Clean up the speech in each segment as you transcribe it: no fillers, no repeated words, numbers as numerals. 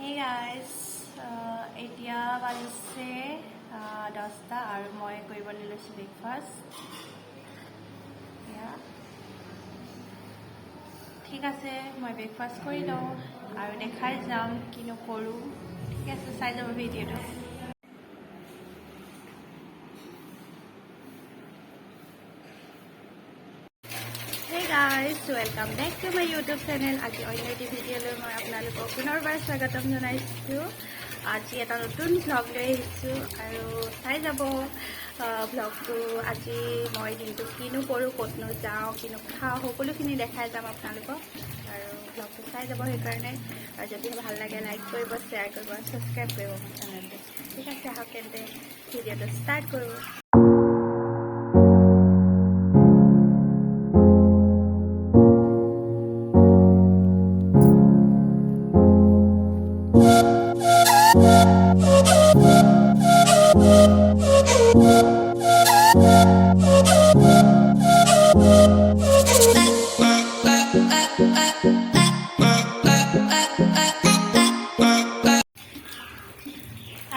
Hey guys, এতিয়া বাজিছে 10টা আৰু মই কৰিবলৈ লৈছোঁ ব্ৰেকফাষ্ট। ঠিক আছে, মই ব্ৰেকফাষ্ট কৰি লওঁ আৰু দেখাই যাম কিনো কৰোঁ। ঠিক আছে, চাই যাব ভিডিঅ'টো। Hey guys, welcome back to my YouTube channel. আজি অন্য এটি ভিডিঅ'লৈ মই আপোনালোকক পুনৰবাৰ স্বাগতম জনাইছোঁ। আজি এটা নতুন ভ্লগ লৈ আহিছোঁ আৰু চাই যাব ভ্লগটো। আজি মই দিনটো কিনো কৰোঁ, ক'তনো যাওঁ, কিনো খাওঁ, সকলোখিনি দেখাই যাম আপোনালোকক আৰু ভ্লগটো চাই যাব। সেইকাৰণে আৰু যদি ভাল লাগে লাইক কৰিব, শ্বেয়াৰ কৰিব আৰু ছাবস্ক্ৰাইব কৰিব মোৰ চেনেলটো। ঠিক আছে, আহক তেন্তে ভিডিঅ'টো ষ্টাৰ্ট কৰোঁ।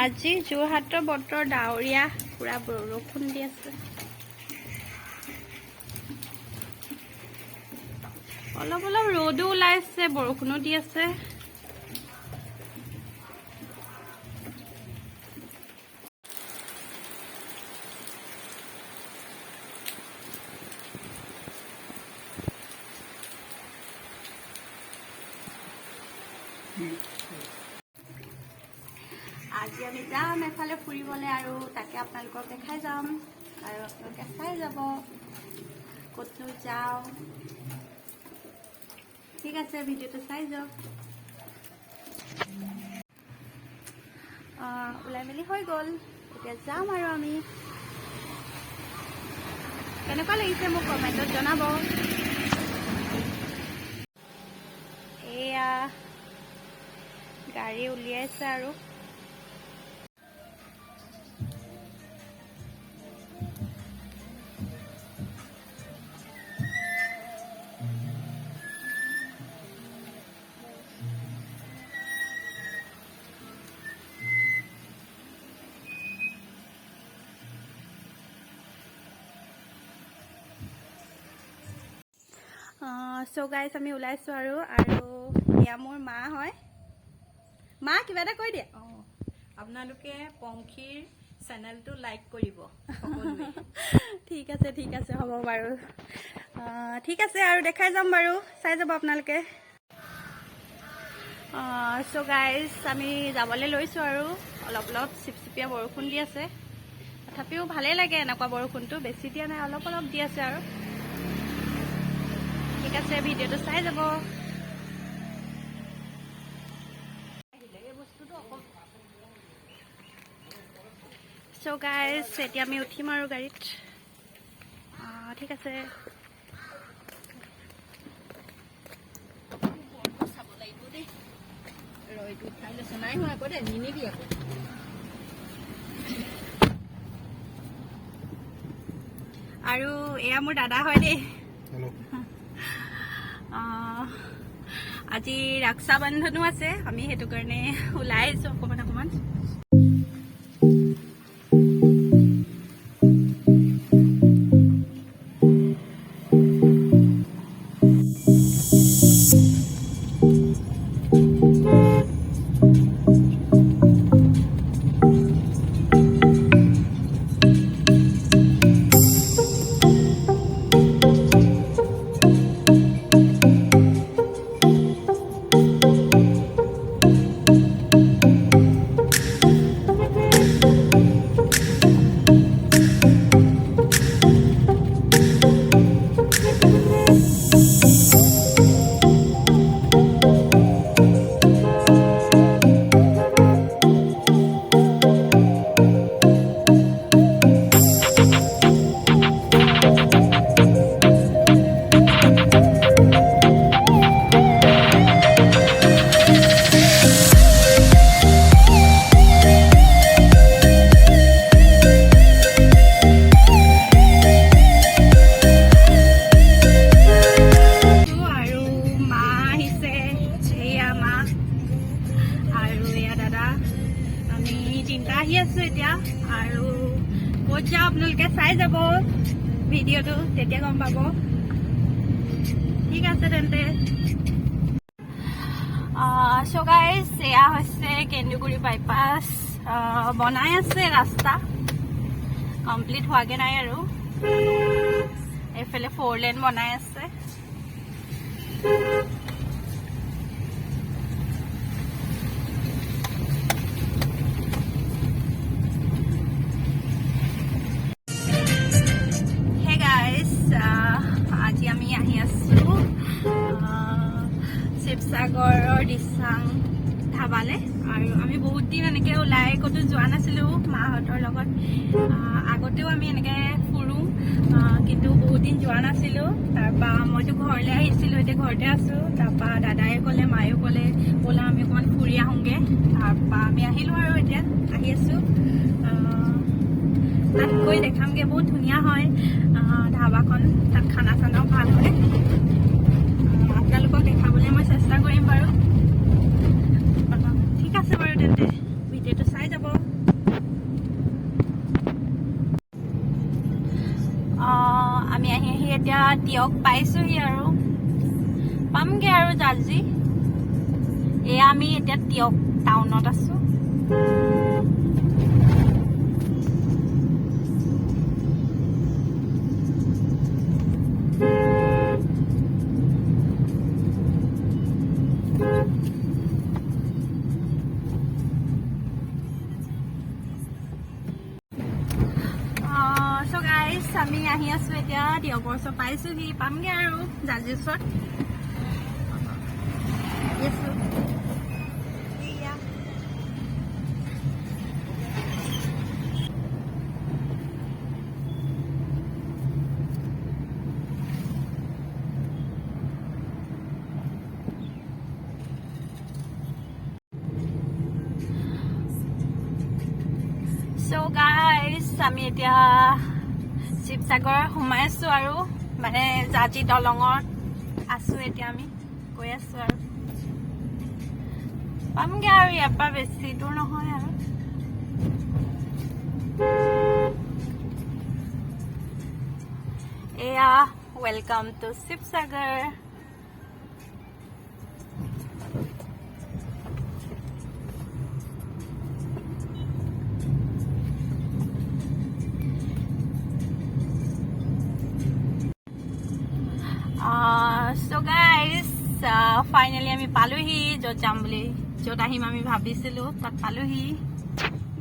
আজি যোৰহাটৰ বতৰ ডাৱৰীয়া, পুৰা বৰষুণ দি আছে। অলপ অলপ ৰ'দো ওলাইছে, বৰষুণো দি আছে। আজি আমি যাম এফালে ফুৰিবলৈ আৰু তাকে আপোনালোকক দেখাই যাম আৰু আপোনালোকে চাই যাব ক'তনো যাওঁ। ঠিক আছে, ভিডিঅ'টো চাই যাওক। ওলাই মেলি হৈ গ'ল, এতিয়া যাম আৰু আমি। কেনেকুৱা লাগিছে মোক কমেণ্টত জনাব। এয়া গাড়ী উলিয়াইছে আৰু চ' গাইজ আমি ওলাইছোঁ আৰু এয়া মোৰ মা হয়। মা কিবা এটা কৈ দিয়া। আপোনালোকে পংখীৰ চেনেলটো লাইক কৰিব। ঠিক আছে, ঠিক আছে, হ'ব বাৰু। ঠিক আছে আৰু দেখাই যাম বাৰু, চাই যাব আপোনালোকে। চ' গাইজ আমি যাবলৈ লৈছোঁ আৰু অলপ অলপ চিপচিপীয়া বৰষুণ দি আছে। তথাপিও ভালেই লাগে এনেকুৱা বৰষুণটো, বেছি দিয়া নাই, অলপ অলপ দি আছে আৰু। ঠিক আছে, ভিডিঅ'টো চাই যাব। চ' গাইজ এতিয়া আমি উঠিম আৰু গাড়ীত। ঠিক আছে। চাব লাগিব দেই, ৰৈটো উঠাই লৈছে, নাই হোৱা আকৌ দেই, নিনিবি আকৌ। আৰু এয়া মোৰ দাদা হয় দেই। আজি ৰক্ষা বন্ধনো আছে, আমি সেইটো কাৰণে ওলাই আহিছোঁ অকণমান অকণমান। আমি তিনিটা আহি আছোঁ এতিয়া আৰু ক'ত যাওঁ আপোনালোকে চাই যাব ভিডিঅ'টো তেতিয়া গম পাব ঠিক আছে তেন্তে চ' গাইজ এয়া হৈছে কেন্দুগুৰি বাইপাছ বনাই আছে ৰাস্তা কমপ্লিট হোৱাগৈ নাই আৰু এইফালে 4 লেন বনাই আছে আজি আমি আহি আছোঁ শিৱসাগৰৰ দিচাং ধাবালে আৰু আমি বহুত দিন এনেকৈ ওলাই ক'তো যোৱা নাছিলোঁ মাহঁতৰ লগত আগতেও আমি এনেকৈ ফুৰোঁ কিন্তু বহুত দিন যোৱা নাছিলোঁ তাৰপৰা মইতো ঘৰলৈ আহিছিলোঁ এতিয়া ঘৰতে আছোঁ তাৰপৰা দাদাই ক'লে মায়েও ক'লে ব'লা আমি অকণমান ফুৰি আহোঁগৈ তাৰপৰা আমি আহিলোঁ আৰু এতিয়া আহি আছোঁ তাত গৈ দেখামগৈ বহুত ধুনীয়া হয় ধাবাখন তাত খানা চানাও ভাল হয় আপোনালোকক দেখাবলৈ মই চেষ্টা কৰিম বাৰু ঠিক আছে বাৰু তেন্তে ভিডিঅ'টো চাই যাব আমি আহি এতিয়া তিয়ক পাইছোঁহি আৰু পামগৈ আৰু জাজি এয়া আমি এতিয়া তিয়ক টাউনত আছোঁ আমি আহি আছোঁ এতিয়া তিয়কৰ ওচৰত পাইছোঁহি পামগৈ আৰু জাজিৰ ওচৰত So guys, আমি এতিয়া শিৱসাগৰ সোমাই আছোঁ আৰু মানে জাজি দলঙত আছোঁ এতিয়া আমি গৈ আছোঁ আৰু পামগৈ আৰু ইয়াৰ পৰা বেছি দূৰ নহয় আৰু এয়া welcome to Sivasagar So guys, finally আমি পালোহি য'ত যাম বুলি য'ত আহিম আমি ভাবিছিলোঁ তাত পালোহি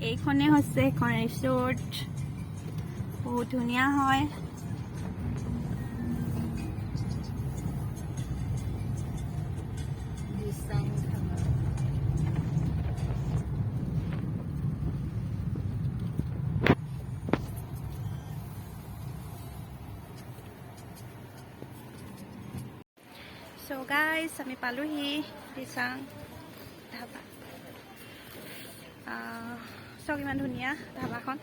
এইখনে হৈছে এখন ৰিচৰ্ট বহুত ধুনীয়া হয় So guys, আমি পালোহি দিচাং ধাবা চাওক ইমান ধুনীয়া ধাবাখন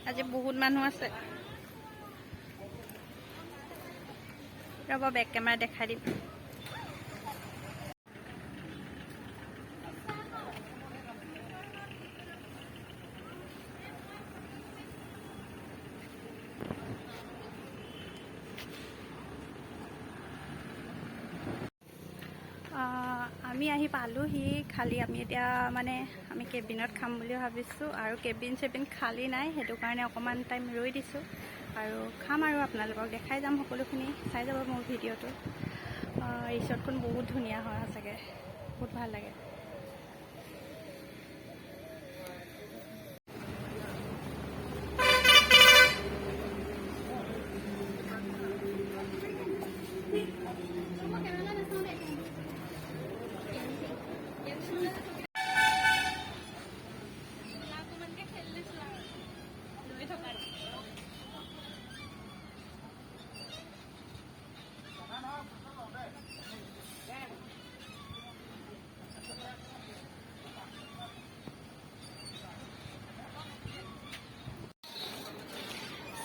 আজি বহুত মানুহ আছে ৰ'ব বেক কেমেৰা দেখাই দিম আমি আহি পালোহি খালি আমি এতিয়া মানে আমি কেবিনত খাম বুলি ভাবিছোঁ আৰু কেবিন চেবিন খালী নাই সেইটো কাৰণে অকণমান টাইম ৰৈ দিছোঁ আৰু খাম আৰু আপোনালোকক দেখাই যাম সকলোখিনি চাই যাব মোৰ ভিডিঅ'টো ৰিচৰ্টখন বহুত ধুনীয়া হয় সঁচাকৈ বহুত ভাল লাগে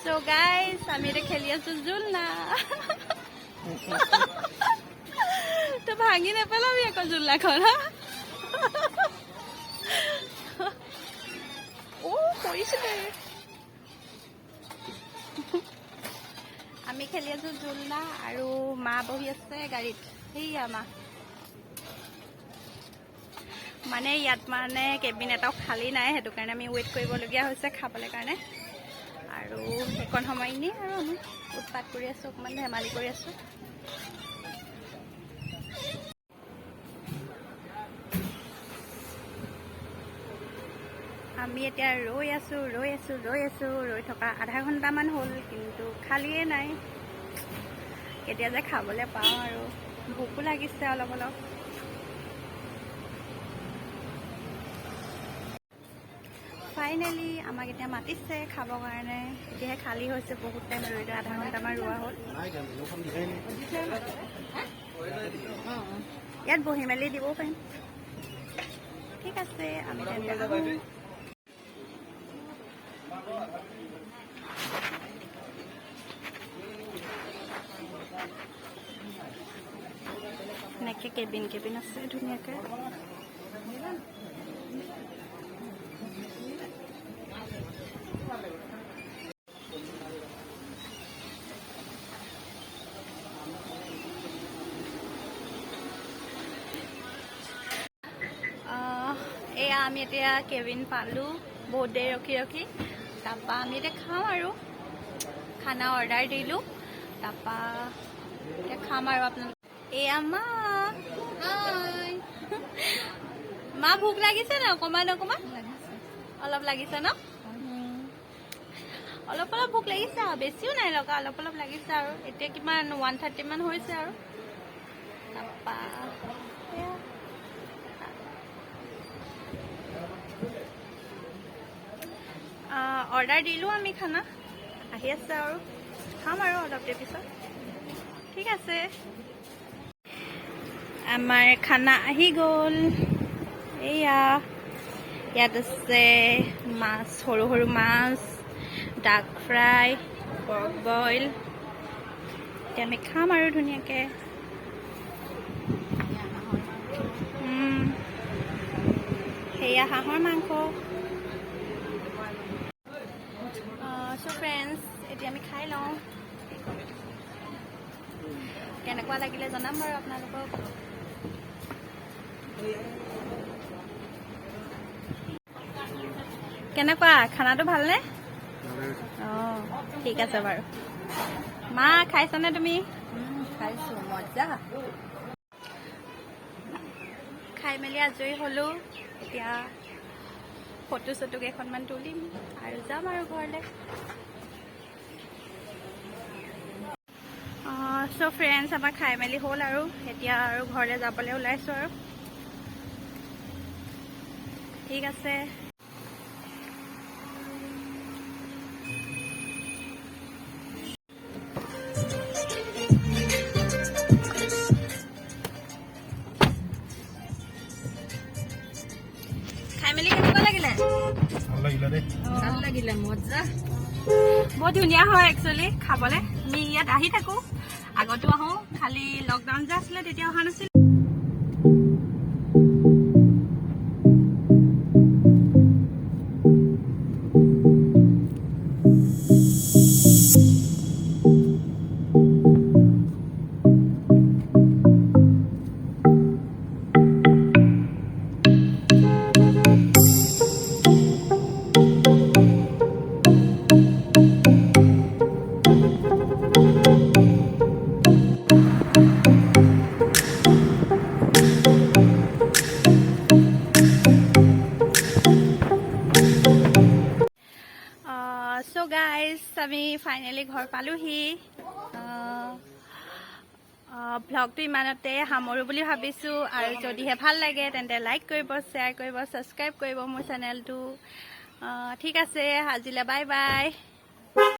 So guys, আমি এটা খেলি আছো জুলনা তো ভাঙি নেপেলাবি আকৌ জুলনাখন পৰিছিলে আমি খেলি আছো জোলনা আৰু মা বহি আছে গাড়ীত সেইয়া মা মানে ইয়াত মানে কেবিন এটাও খালী নাই সেইটো কাৰণে আমি ৱেইট কৰিবলগীয়া হৈছে খাবলৈ কাৰণে আৰু সেইকণ সময় এনেই আৰু আমি উৎপাত কৰি আছোঁ অকণমান ধেমালি কৰি আছোঁ আমি এতিয়া ৰৈ আছোঁ ৰৈ থকা আধা ঘণ্টামান হ'ল কিন্তু খালীয়ে নাই কেতিয়া যে খাবলৈ পাওঁ আৰু ভোকো লাগিছে অলপ অলপ ফাইনেলি আমাক এতিয়া মাতিছে খাবৰ কাৰণে এতিয়াহে খালী হৈছে বহুত টাইম ৰৈ আধা ঘণ্টামান ৰোৱা হ'ল ইয়াত বহি মেলি দিবও পাৰিম ঠিক আছে আমি তেন্তে আহোঁ এনেকৈ কেবিন আছে ধুনীয়াকৈ এয়া আমি এতিয়া কেবিন পালোঁ বহুত দেৰি ৰখি তাৰপৰা আমি এতিয়া খাওঁ আৰু খানা অৰ্ডাৰ দিলোঁ তাৰপৰা এতিয়া খাম আৰু আপোনালোকে এয়া মা মা ভোক লাগিছে ন অকণমান অলপ লাগিছে ন অলপ ভোক লাগিছে আৰু বেছিও নাই লগা অলপ লাগিছে আৰু এতিয়া কিমান 1:30 মান হৈছে আৰু তাৰপৰা অৰ্ডাৰ দিলোঁ আমি খানা আহি আছে আৰু খাম আৰু অলপ দেৰি পিছত ঠিক আছে আমাৰ খানা আহি গ'ল এয়া ইয়াত আছে মাছ সৰু মাছ ডাক ফ্ৰাই পৰ্ক বইল এতিয়া আমি খাম আৰু ধুনীয়াকৈ সেয়া হাঁহৰ মাংস চ' ফ্ৰেণ্ডছ এতিয়া আমি খাই লওঁ কেনেকুৱা লাগিলে জনাম বাৰু আপোনালোকক কেনেকুৱা খানাটো ভালনে অঁ ঠিক আছে বাৰু মা খাইছনে তুমি খাইছোঁ মজা খাই মেলি আজৰি হ'লোঁ এতিয়া ফটো চটো কেইখনমান তুলিম আৰু যাম আৰু ঘৰলৈ চ' ফ্ৰেণ্ডছ আমাৰ খাই মেলি হ'ল আৰু এতিয়া আৰু ঘৰলৈ যাবলৈ ওলাইছোঁ আৰু ঠিক আছে খাই মেলি কেনেকুৱা লাগিলে ভাল লাগিলে মজা বহুত ধুনীয়া হয় একচুৱেলি খাবলৈ আমি ইয়াত আহি থাকোঁ আগতো আহোঁ খালি লকডাউন যে আছিলে তেতিয়া অহা নাছিল চ' গাইজ আমি ফাইনেলি ঘৰ পালোহি ব্লগটো ইমানতে সামৰোঁ বুলি ভাবিছোঁ আৰু যদিহে ভাল লাগে তেন্তে লাইক কৰিব শ্বেয়াৰ কৰিব ছাবস্ক্ৰাইব কৰিব মোৰ চেনেলটো ঠিক আছে আজিলৈ বাই বাই